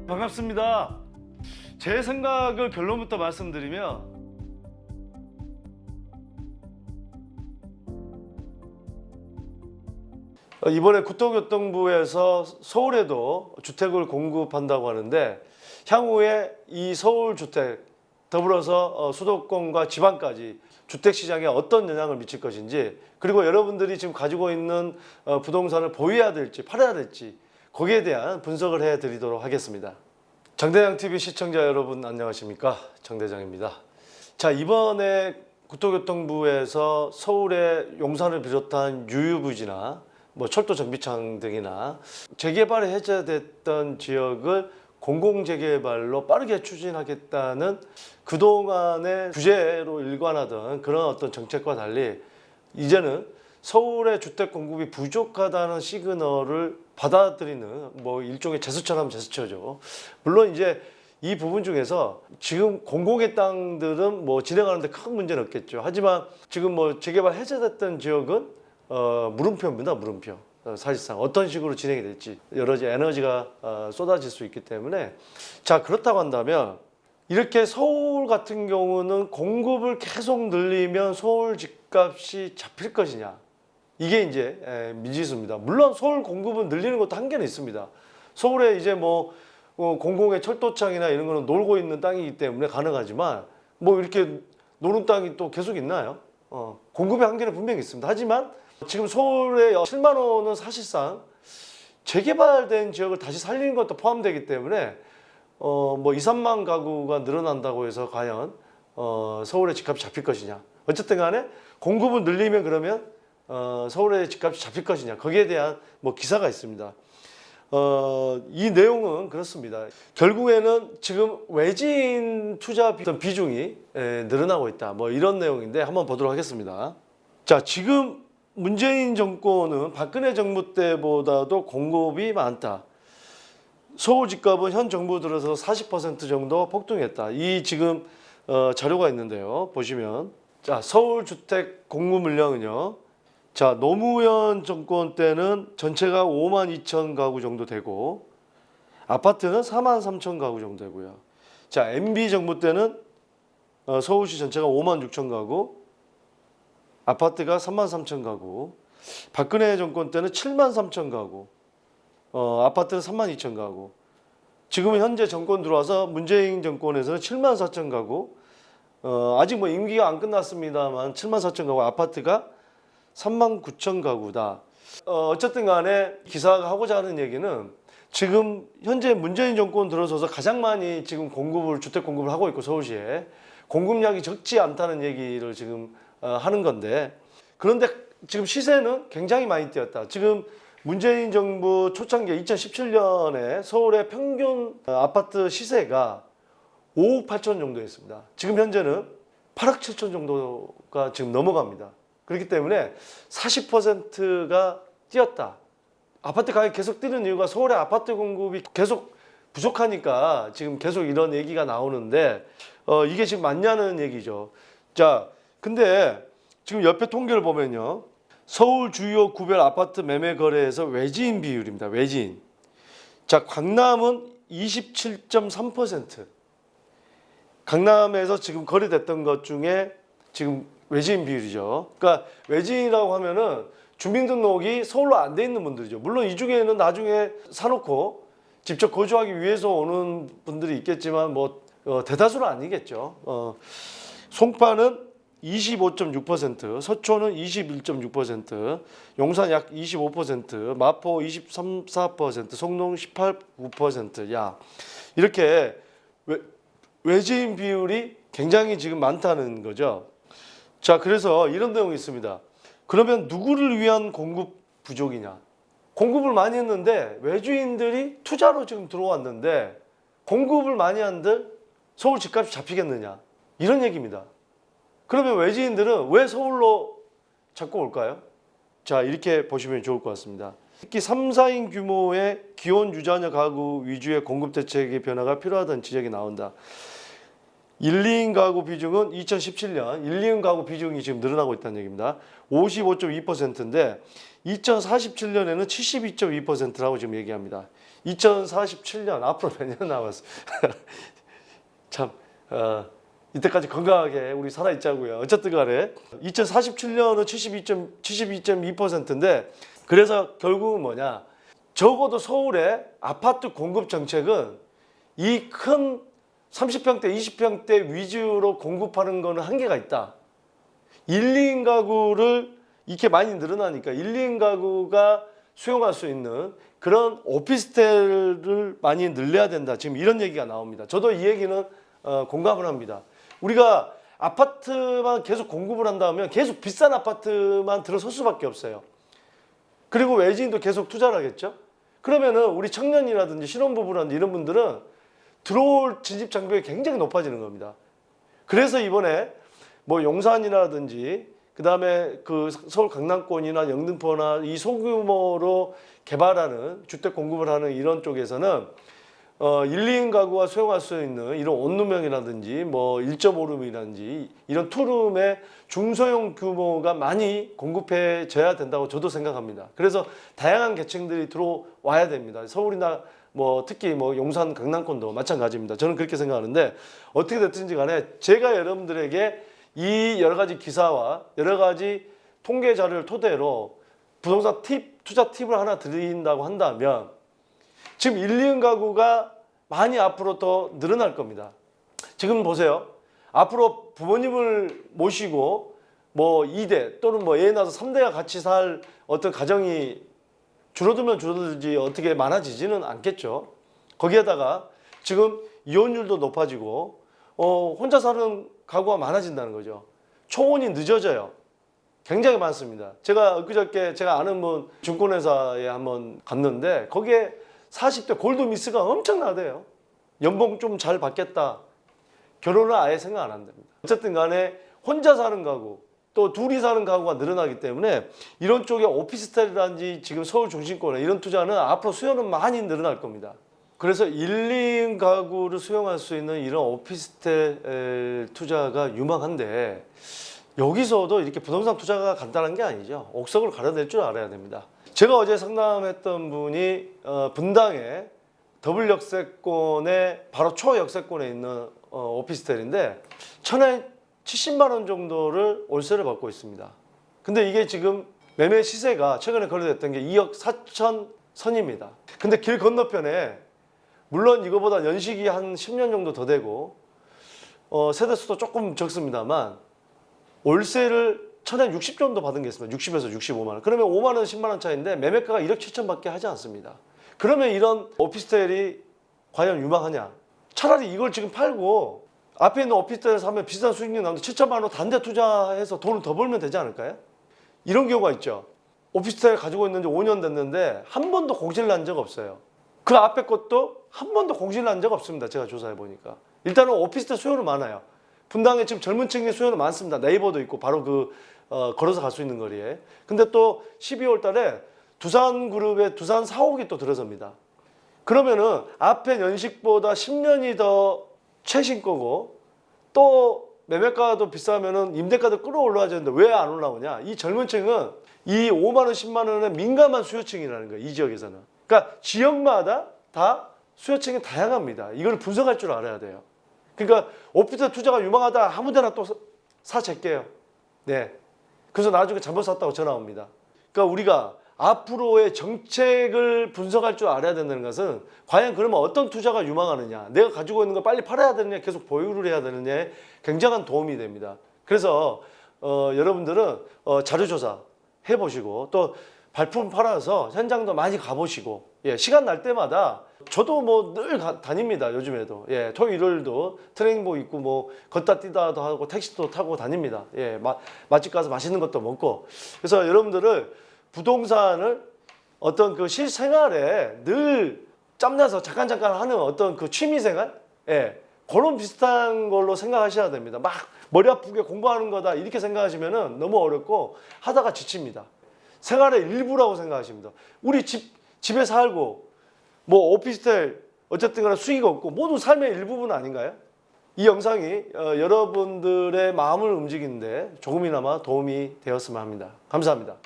반갑습니다. 제 생각을 결론부터 말씀드리면 이번에 국토교통부에서 서울에도 주택을 공급한다고 하는데 향후에 이 서울주택 더불어서 수도권과 지방까지 주택시장에 어떤 영향을 미칠 것인지, 그리고 여러분들이 지금 가지고 있는 부동산을 보유해야 될지 팔아야 될지 거기에 대한 분석을 해드리도록 하겠습니다. 정대장TV 시청자 여러분 안녕하십니까? 정대장입니다. 자, 이번에 국토교통부에서 서울의 용산을 비롯한 유휴부지나 철도 정비창 등이나 재개발이 해제됐던 지역을 공공재개발로 빠르게 추진하겠다는 그동안의 규제로 일관하던 그런 어떤 정책과 달리 이제는 서울의 주택 공급이 부족하다는 시그널을 받아들이는 일종의 제스처라면 제스처죠. 물론 이제 이 부분 중에서 지금 공공의 땅들은 진행하는데 큰 문제는 없겠죠. 하지만 지금 재개발 해제됐던 지역은 물음표입니다. 물음표. 사실상 어떤 식으로 진행이 될지 여러 가지 에너지가 쏟아질 수 있기 때문에, 자, 그렇다고 한다면 이렇게 서울 같은 경우는 공급을 계속 늘리면 서울 집값이 잡힐 것이냐, 이게 이제 미지수입니다. 물론 서울 공급은 늘리는 것도 한계는 있습니다. 서울에 이제 공공의 철도창이나 이런 거는 놀고 있는 땅이기 때문에 가능하지만 이렇게 노는 땅이 또 계속 있나요? 공급의 한계는 분명히 있습니다. 하지만 지금 서울의 7만 원은 사실상 재개발된 지역을 다시 살리는 것도 포함되기 때문에 2, 3만 가구가 늘어난다고 해서 과연 서울의 집값이 잡힐 것이냐, 어쨌든 간에 공급을 늘리면 그러면 서울의 집값이 잡힐 것이냐, 거기에 대한 기사가 있습니다. 이 내용은 그렇습니다. 결국에는 지금 외지인 투자 비중이 늘어나고 있다, 이런 내용인데 한번 보도록 하겠습니다. 자, 지금 문재인 정권은 박근혜 정부 때보다도 공급이 많다. 서울 집값은 현 정부 들어서 40% 정도 폭등했다. 이 지금 자료가 있는데요. 보시면, 자, 서울 주택 공급 물량은요. 자, 노무현 정권 때는 전체가 5만 2천 가구 정도 되고 아파트는 4만 3천 가구 정도 되고요. 자, MB 정부 때는 서울시 전체가 5만 6천 가구, 아파트가 3만 3천 가구, 박근혜 정권 때는 7만 3천 가구, 아파트는 3만 2천 가구. 지금은 현재 정권 들어와서 문재인 정권에서는 7만 4천 가구, 아직 임기가 안 끝났습니다만 7만 4천 가구, 아파트가 3만 9천 가구다. 어쨌든 간에 기사가 하고자 하는 얘기는 지금 현재 문재인 정권 들어서서 가장 많이 지금 주택 공급을 하고 있고 서울시에 공급량이 적지 않다는 얘기를 지금 하는 건데, 그런데 지금 시세는 굉장히 많이 뛰었다. 지금 문재인 정부 초창기 2017년에 서울의 평균 아파트 시세가 5억 8천 정도였습니다. 지금 현재는 8억 7천 정도가 지금 넘어갑니다. 그렇기 때문에 40%가 뛰었다. 아파트 가격이 계속 뛰는 이유가 서울의 아파트 공급이 계속 부족하니까 지금 계속 이런 얘기가 나오는데 이게 지금 맞냐는 얘기죠. 자, 근데 지금 옆에 통계를 보면요. 서울 주요 구별 아파트 매매 거래에서 외지인 비율입니다. 외지인. 자, 강남은 27.3%. 강남에서 지금 거래됐던 것 중에 지금 외지인 비율이죠. 그러니까 외지인이라고 하면은 주민등록이 서울로 안 돼 있는 분들이죠. 물론 이 중에는 나중에 사놓고 직접 거주하기 위해서 오는 분들이 있겠지만 대다수는 아니겠죠. 송파는 25.6%, 서초는 21.6%, 용산 약 25%, 마포 23, 4%, 성동 18, 9%. 야, 이렇게 외지인 비율이 굉장히 지금 많다는 거죠. 자, 그래서 이런 내용이 있습니다. 그러면 누구를 위한 공급 부족이냐? 공급을 많이 했는데 외주인들이 투자로 지금 들어왔는데 공급을 많이 한들 서울 집값이 잡히겠느냐? 이런 얘기입니다. 그러면 외지인들은 왜 서울로 자꾸 올까요? 자, 이렇게 보시면 좋을 것 같습니다. 특히 3, 4인 규모의 기혼 유자녀 가구 위주의 공급 대책의 변화가 필요하다는 지적이 나온다. 1, 2인 가구 비중은 2017년 1, 2인 가구 비중이 지금 늘어나고 있다는 얘기입니다. 55.2%인데 2047년에는 72.2%라고 지금 얘기합니다. 2047년 앞으로 몇 년 남았어. 참 이때까지 건강하게 우리 살아있자고요. 어쨌든 간에 2047년은 72.2%인데 그래서 결국은 뭐냐? 적어도 서울의 아파트 공급 정책은 이 큰 30평대, 20평대 위주로 공급하는 거는 한계가 있다. 1, 2인 가구를 이렇게 많이 늘어나니까 1, 2인 가구가 수용할 수 있는 그런 오피스텔을 많이 늘려야 된다. 지금 이런 얘기가 나옵니다. 저도 이 얘기는 공감을 합니다. 우리가 아파트만 계속 공급을 한다면 계속 비싼 아파트만 들어설 수밖에 없어요. 그리고 외지인도 계속 투자를 하겠죠. 그러면은 우리 청년이라든지 신혼부부라든지 이런 분들은 들어올 진입 장벽이 굉장히 높아지는 겁니다. 그래서 이번에 뭐 용산이라든지 그다음에 그 서울 강남권이나 영등포나 이 소규모로 개발하는 주택 공급을 하는 이런 쪽에서는 1, 2인 가구가 수용할 수 있는 이런 원룸형이라든지 뭐 1.5룸이라든지 이런 투룸의 중소형 규모가 많이 공급해져야 된다고 저도 생각합니다. 그래서 다양한 계층들이 들어와야 됩니다. 서울이나 뭐 특히 뭐 용산 강남권도 마찬가지입니다. 저는 그렇게 생각하는데 어떻게 됐든지 간에 제가 여러분들에게 이 여러 가지 기사와 여러 가지 통계 자료를 토대로 부동산 팁, 투자 팁을 하나 드린다고 한다면 지금 1, 2인 가구가 많이 앞으로 더 늘어날 겁니다. 지금 보세요. 앞으로 부모님을 모시고 뭐 2대 또는 뭐 애 낳아서 3대가 같이 살 어떤 가정이 줄어들면 줄어들지 어떻게 많아지지는 않겠죠. 거기에다가 지금 이혼율도 높아지고 혼자 사는 가구가 많아진다는 거죠. 초혼이 늦어져요. 굉장히 많습니다. 제가 엊그저께 제가 아는 분 증권회사에 한번 갔는데 거기에 40대 골드미스가 엄청나대요. 연봉 좀 잘 받겠다. 결혼을 아예 생각 안 한답니다. 어쨌든 간에 혼자 사는 가구 또 둘이 사는 가구가 늘어나기 때문에 이런 쪽에 오피스텔이라든지 지금 서울 중심권에 이런 투자는 앞으로 수요는 많이 늘어날 겁니다. 그래서 1, 2인 가구를 수용할 수 있는 이런 오피스텔 투자가 유망한데 여기서도 이렇게 부동산 투자가 간단한 게 아니죠. 옥석을 가려낼 줄 알아야 됩니다. 제가 어제 상담했던 분이 분당에 더블 역세권의 바로 초역세권에 있는 오피스텔인데 천에 70만 원 정도를 월세를 받고 있습니다. 근데 이게 지금 매매 시세가 최근에 거래됐던 게 2억 4천 선입니다. 근데 길 건너편에 물론 이거보다 연식이 한 10년 정도 더 되고 세대수도 조금 적습니다만 월세를 천에 60 정도 받은 게 있습니다. 60에서 65만 원. 그러면 5만 원, 10만 원 차이인데 매매가가 1억 7천밖에 하지 않습니다. 그러면 이런 오피스텔이 과연 유망하냐? 차라리 이걸 지금 팔고 앞에 있는 오피스텔에서 사면 비싼 수익률 나오는데 7천만 원 단대 투자해서 돈을 더 벌면 되지 않을까요? 이런 경우가 있죠. 오피스텔 가지고 있는 지 5년 됐는데 한 번도 공실 난 적 없어요. 그 앞에 것도 한 번도 공실 난 적 없습니다. 제가 조사해 보니까. 일단은 오피스텔 수요는 많아요. 분당에 지금 젊은 층의 수요는 많습니다. 네이버도 있고 바로 걸어서 갈 수 있는 거리에. 근데 또 12월 달에 두산그룹의 두산 사옥이 또 들어섭니다. 그러면은 앞에 연식보다 10년이 더 최신 거고 또 매매가도 비싸면은 임대가도 끌어올라야 되는데 왜 안 올라오냐? 이 젊은 층은 이 5만 원, 10만 원에 민감한 수요층이라는 거예요. 이 지역에서는. 그러니까 지역마다 다 수요층이 다양합니다. 이걸 분석할 줄 알아야 돼요. 그러니까 오피스텔 투자가 유망하다 아무데나 또 사재게요. 네. 그래서 나중에 잘못 샀다고 전화 옵니다. 그러니까 우리가 앞으로의 정책을 분석할 줄 알아야 된다는 것은 과연 그러면 어떤 투자가 유망하느냐, 내가 가지고 있는 걸 빨리 팔아야 되느냐, 계속 보유를 해야 되느냐에 굉장한 도움이 됩니다. 그래서 여러분들은 자료조사 해보시고 또 발품 팔아서 현장도 많이 가보시고 시간 날 때마다 저도 뭐 늘 다닙니다. 요즘에도 토요일도 트레이닝복 입고 뭐 걷다 뛰다도 하고 택시도 타고 다닙니다. 맛집 가서 맛있는 것도 먹고. 그래서 여러분들을 부동산을 어떤 그 실생활에 늘 짬나서 잠깐 하는 어떤 그 취미생활 그런 비슷한 걸로 생각하셔야 됩니다. 막 머리 아프게 공부하는 거다 이렇게 생각하시면은 너무 어렵고 하다가 지칩니다. 생활의 일부라고 생각하십니다. 우리 집에 살고 뭐 오피스텔 어쨌든 간에 수익이 없고 모두 삶의 일부분 아닌가요? 이 영상이 여러분들의 마음을 움직이는데 조금이나마 도움이 되었으면 합니다. 감사합니다.